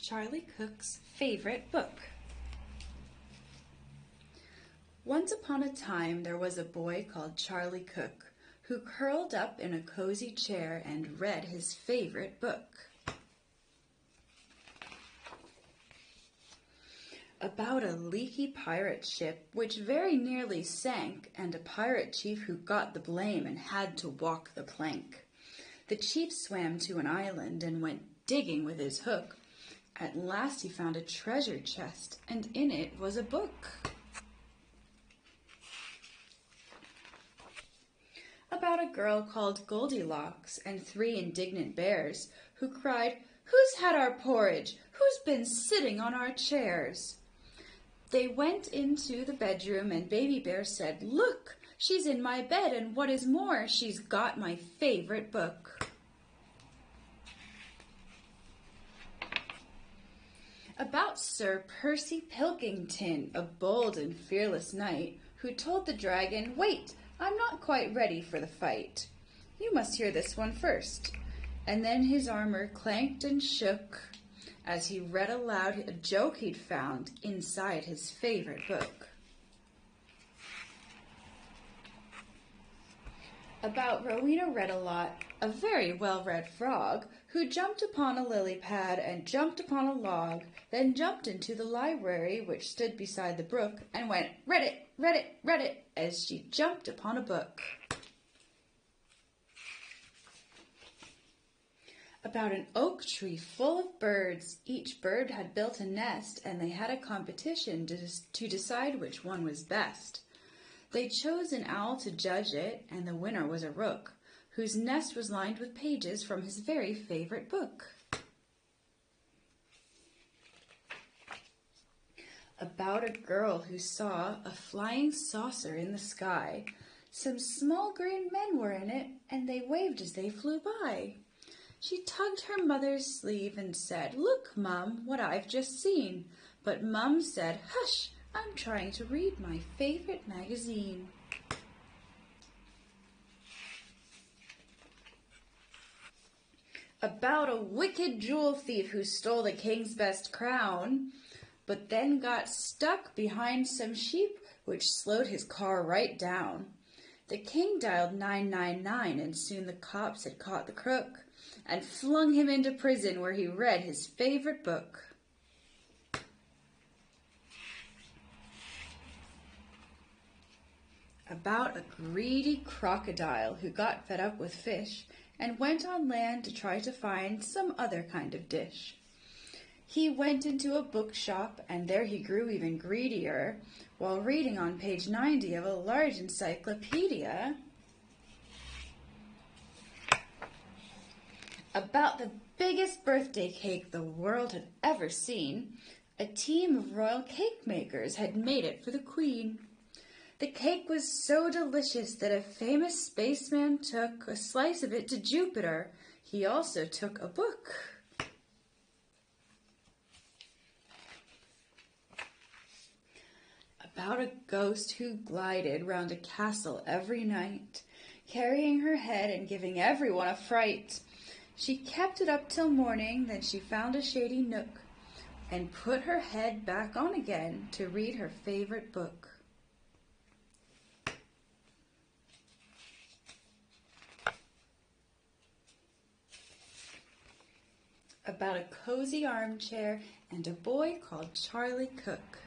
Charlie Cook's favorite book. Once upon a time there was a boy called Charlie Cook who curled up in a cozy chair and read his favorite book. About a leaky pirate ship which very nearly sank, and a pirate chief who got the blame and had to walk the plank. The chief swam to an island and went digging with his hook. At last he found a treasure chest, and in it was a book. About a girl called Goldilocks and 3 indignant bears who cried, "Who's had our porridge? Who's been sitting on our chairs?" They went into the bedroom and Baby Bear said, "Look, she's in my bed, and what is more, she's got my favorite book." About Sir Percy Pilkington, a bold and fearless knight, who told the dragon, "Wait, I'm not quite ready for the fight. You must hear this one first." And then his armor clanked and shook as he read aloud a joke he'd found inside his favorite book. About Rowena Red-a-Lot, a very well-read frog, who jumped upon a lily pad and jumped upon a log, then jumped into the library which stood beside the brook and went, "Read it, read it, read it," as she jumped upon a book. About an oak tree full of birds. Each bird had built a nest, and they had a competition to decide which one was best. They chose an owl to judge it, and the winner was a rook, whose nest was lined with pages from his very favorite book. About a girl who saw a flying saucer in the sky. Some small green men were in it, and they waved as they flew by. She tugged her mother's sleeve and said, "Look, Mum, what I've just seen." But Mum said, "Hush, I'm trying to read my favorite magazine." About a wicked jewel thief who stole the king's best crown, but then got stuck behind some sheep, which slowed his car right down. The king dialed 999, and soon the cops had caught the crook and flung him into prison, where he read his favorite book. About a greedy crocodile who got fed up with fish and went on land to try to find some other kind of dish. He went into a bookshop, and there he grew even greedier, while reading on page 90 of a large encyclopedia about the biggest birthday cake the world had ever seen. A team of royal cake makers had made it for the queen. The cake was so delicious that a famous spaceman took a slice of it to Jupiter. He also took a book. About a ghost who glided round a castle every night, carrying her head and giving everyone a fright. She kept it up till morning, then she found a shady nook and put her head back on again to read her favorite book. About a cozy armchair and a boy called Charlie Cook.